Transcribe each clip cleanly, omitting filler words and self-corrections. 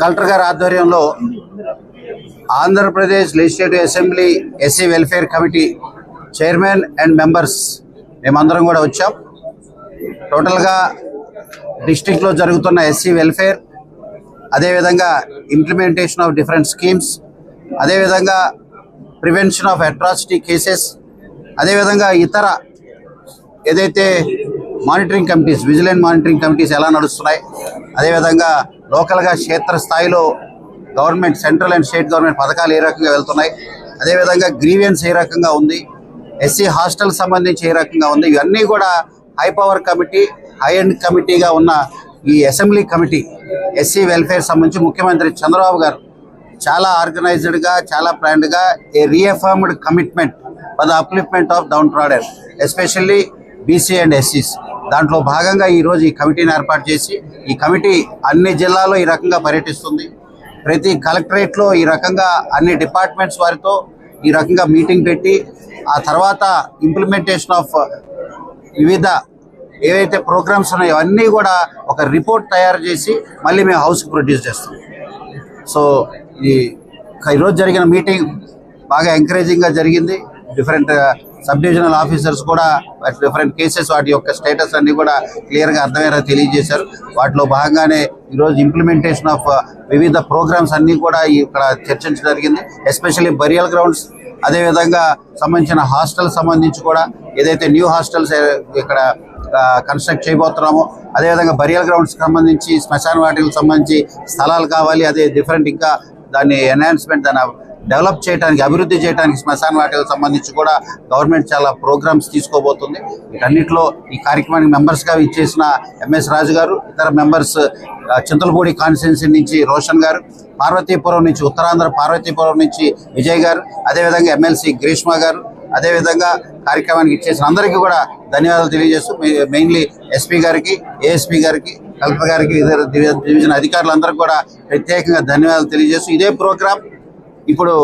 Collector గారి ఆధ్వర్యంలో Andhra Pradesh legislative assembly SC welfare committee chairman and members మేమందరం కూడా వచ్చాం. టోటల్గా డిస్ట్రిక్ట్లో జరుగుతున్న ఎస్సీ వెల్ఫేర్, అదేవిధంగా ఇంప్లిమెంటేషన్ ఆఫ్ డిఫరెంట్ స్కీమ్స్, అదేవిధంగా ప్రివెన్షన్ ఆఫ్ అట్రాసిటీ కేసెస్, అదేవిధంగా ఇతర ఏదైతే monitoring committees, vigilant monitoring committees ఎలా నడుస్తున్నాయి, అదేవిధంగా లోకల్గా క్షేత్రస్థాయిలో government, central and state government పథకాలు ఏ రకంగా వెళ్తున్నాయి, అదేవిధంగా గ్రీవియన్స్ ఏ రకంగా ఉంది, ఎస్సీ హాస్టల్ సంబంధించి ఏ రకంగా ఉంది, ఇవన్నీ కూడా high power committee, high and కమిటీగా ఉన్న ఈ అసెంబ్లీ కమిటీ ఎస్సీ వెల్ఫేర్ సంబంధించి ముఖ్యమంత్రి చంద్రబాబు గారు చాలా ఆర్గనైజ్డ్గా, చాలా ప్లాన్డ్గా a reaffirmed commitment for the upliftment of downtrodden especially BC and ఎస్సీస్. దాంట్లో భాగంగా ఈరోజు ఈ కమిటీని ఏర్పాటు చేసి ఈ కమిటీ అన్ని జిల్లాల్లో ఈ రకంగా పర్యటిస్తుంది. ప్రతి కలెక్టరేట్లో ఈ రకంగా అన్ని డిపార్ట్మెంట్స్ వారితో ఈ రకంగా మీటింగ్ పెట్టి ఆ తర్వాత ఇంప్లిమెంటేషన్ ఆఫ్ వివిధ ఏవైతే ప్రోగ్రామ్స్ ఉన్నాయో అన్నీ కూడా ఒక రిపోర్ట్ తయారు చేసి మళ్ళీ మేము హౌస్కి ప్రొడ్యూస్ చేస్తాం. సో ఈరోజు జరిగిన మీటింగ్ బాగా ఎంకరేజింగ్గా జరిగింది. డిఫరెంట్ సబ్ డివిజనల్ ఆఫీసర్స్ కూడా డిఫరెంట్ కేసెస్ వాటి యొక్క స్టేటస్ అన్ని కూడా క్లియర్గా అర్థమయ్యేలా తెలియజేశారు. వాటిలో భాగంగానే ఈరోజు ఇంప్లిమెంటేషన్ ఆఫ్ వివిధ ప్రోగ్రామ్స్ అన్నీ కూడా ఇక్కడ చర్చించడం జరిగింది. ఎస్పెషల్లీ బరియల్ గ్రౌండ్స్, అదేవిధంగా సంబంధించిన హాస్టల్ సంబంధించి కూడా ఏదైతే న్యూ హాస్టల్స్ ఇక్కడ కన్స్ట్రక్ట్ చేయబోతున్నామో, అదేవిధంగా బరియల్ గ్రౌండ్స్కి సంబంధించి శ్మశాన వాటికి సంబంధించి స్థలాలు కావాలి, అదే డిఫరెంట్ ఇంకా దాన్ని ఎన్హాన్స్మెంట్, దాన్ని డెవలప్ చేయడానికి, అభివృద్ధి చేయడానికి శ్మశాన వాటికి సంబంధించి కూడా గవర్నమెంట్ చాలా ప్రోగ్రామ్స్ తీసుకోబోతుంది. వీటన్నిటిలో ఈ కార్యక్రమానికి మెంబర్స్గా ఇచ్చేసిన ఎంఎస్ రాజు గారు, ఇతర మెంబర్స్ చింతలపూడి కాన్స్టిట్యున్సీ నుంచి రోషన్ గారు, పార్వతీపురం నుంచి, ఉత్తరాంధ్ర పార్వతీపురం నుంచి విజయ్ గారు, అదేవిధంగా ఎమ్మెల్సీ గ్రీష్మ గారు, అదేవిధంగా కార్యక్రమానికి ఇచ్చేసిన అందరికీ కూడా ధన్యవాదాలు తెలియజేస్తూ మెయిన్లీ ఎస్పీ గారికి, ఏఎస్పీ గారికి, కలెక్టర్ గారికి, ఇతర డివిజన్ అధికారులందరికీ కూడా ప్రత్యేకంగా ధన్యవాదాలు తెలియజేస్తూ ఇదే ప్రోగ్రాం ఇప్పుడు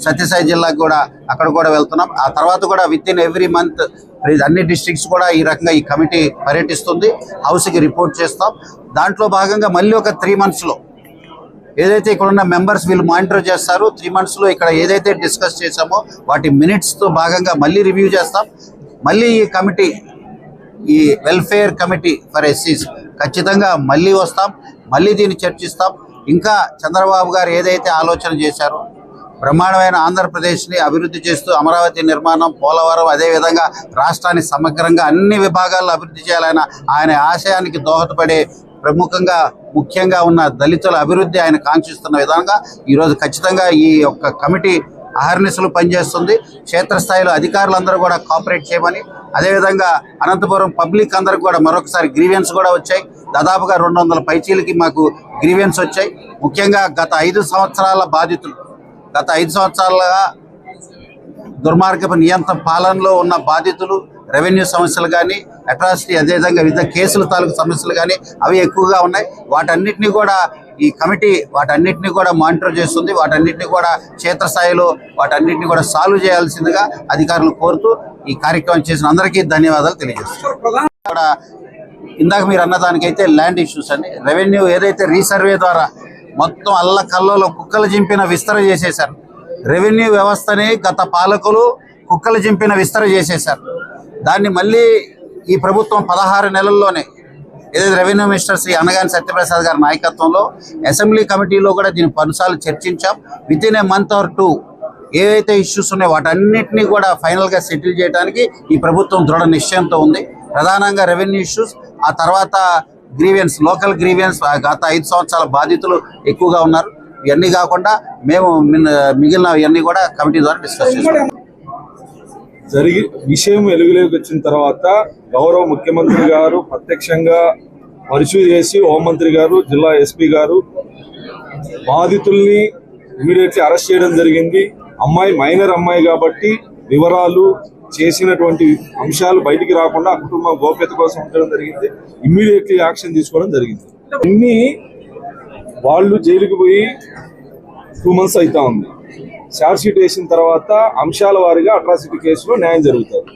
సత్యసాయి జిల్లాకు కూడా అక్కడ కూడా వెళ్తున్నాం. ఆ తర్వాత కూడా విత్ ఇన్ ఎవ్రీ మంత్ అన్ని డిస్ట్రిక్ట్స్ కూడా ఈ రకంగా ఈ కమిటీ పర్యటిస్తుంది, హౌస్కి రిపోర్ట్ చేస్తాం. దాంట్లో భాగంగా మళ్ళీ ఒక 3 monthsలో ఏదైతే ఇక్కడ ఉన్న మెంబర్స్ వీళ్ళు మానిటర్ చేస్తారు, 3 monthsలో ఇక్కడ ఏదైతే డిస్కస్ చేసామో వాటి మినిట్స్తో భాగంగా మళ్ళీ రివ్యూ చేస్తాం. మళ్ళీ ఈ కమిటీ, ఈ వెల్ఫేర్ కమిటీ ఫర్ ఎస్సీస్ ఖచ్చితంగా మళ్ళీ వస్తాం, మళ్ళీ దీన్ని చర్చిస్తాం. ఇంకా చంద్రబాబు గారు ఏదైతే ఆలోచన చేశారో బ్రహ్మాండమైన ఆంధ్రప్రదేశ్ని అభివృద్ధి చేస్తూ అమరావతి నిర్మాణం, పోలవరం, అదేవిధంగా రాష్ట్రాన్ని సమగ్రంగా అన్ని విభాగాల్లో అభివృద్ధి చేయాలన్న ఆయన ఆశయానికి దోహదపడే ప్రముఖంగా ముఖ్యంగా ఉన్న దళితుల అభివృద్ధి ఆయన కాంక్షిస్తున్న విధంగా ఈరోజు ఖచ్చితంగా ఈ యొక్క కమిటీ అహర్నిశలు పనిచేస్తుంది. క్షేత్రస్థాయిలో అధికారులందరూ కూడా కోఆపరేట్ చేయమని, అదేవిధంగా అనంతపురం పబ్లిక్ అందరికి కూడా మరొకసారి గ్రీవియన్స్ కూడా వచ్చాయి. దాదాపుగా 200 పైచీలకి మాకు గ్రీవియన్స్ వచ్చాయి. ముఖ్యంగా గత 5 సంవత్సరాల బాధితులు, గత 5 సంవత్సరాలుగా దుర్మార్గపు నియంత్రణ పాలనలో ఉన్న బాధితులు, రెవెన్యూ సమస్యలు కానీ, అట్రాసిటీ, అదేవిధంగా వివిధ కేసుల తాలూకు సమస్యలు కానీ అవి ఎక్కువగా ఉన్నాయి. వాటన్నిటినీ కూడా ఈ కమిటీ వాటన్నిటిని కూడా మానిటర్ చేస్తుంది. వాటన్నిటిని కూడా క్షేత్రస్థాయిలో వాటన్నిటిని కూడా సాల్వ్ చేయాల్సిందిగా అధికారులు కోరుతూ ఈ కార్యక్రమం చేసిన అందరికీ ధన్యవాదాలు తెలియజేస్తున్నారు. కూడా ఇందాక మీరు అన్నదానికైతే ల్యాండ్ ఇష్యూస్ అని రెవెన్యూ ఏదైతే రీసర్వే ద్వారా మొత్తం అల్లకల్లలో కుక్కలు చింపిన విస్తర చేసేశారు. రెవెన్యూ వ్యవస్థని గత పాలకులు కుక్కలు చింపిన విస్తర చేసేశారు. దాన్ని మళ్ళీ ఈ ప్రభుత్వం 16 నెలల్లోనే ఏదైతే రెవెన్యూ మినిస్టర్ శ్రీ అనగాని సత్యప్రసాద్ గారి నాయకత్వంలో అసెంబ్లీ కమిటీలో కూడా దీన్ని పలుసార్లు చర్చించాం. With in a month or 2 ఏవైతే ఇష్యూస్ ఉన్నాయో వాటన్నిటినీ కూడా ఫైనల్గా సెటిల్ చేయడానికి ఈ ప్రభుత్వం దృఢ నిశ్చయంతో ఉంది. ప్రధానంగా రెవెన్యూ ఇష్యూస్, ఆ తర్వాత గ్రీవియన్స్, లోకల్ గ్రీవియన్స్, గత 5 సంవత్సరాల బాధితులు ఎక్కువగా ఉన్నారు. ఇవన్నీ కాకుండా మేము మిగిలిన ఇవన్నీ కూడా కమిటీ ద్వారా డిస్కస్ చేస్తాం. విషయం వెలుగులోకి వచ్చిన తర్వాత గౌరవ ముఖ్యమంత్రి గారు ప్రత్యక్షంగా పరిశీలి చేసి హోంమంత్రి గారు, జిల్లా ఎస్పీ గారు బాధితుల్ని ఇమీడియట్లీ అరెస్ట్ చేయడం జరిగింది. అమ్మాయి మైనర్ అమ్మాయి కాబట్టి వివరాలు, చేసినటువంటి అంశాలు బయటికి రాకుండా ఆ కుటుంబం గోప్యత కోసం ఉండడం జరిగింది. ఇమ్మీడియట్లీ యాక్షన్ తీసుకోవడం జరిగింది. ఇన్ని వాళ్ళు జైలుకి పోయి 2 months అవుతా ఉంది. ఛార్జ్ షీట్ వేసిన తర్వాత అంశాల వారీగా అట్రాసిటీ కేసులో న్యాయం జరుగుతుంది.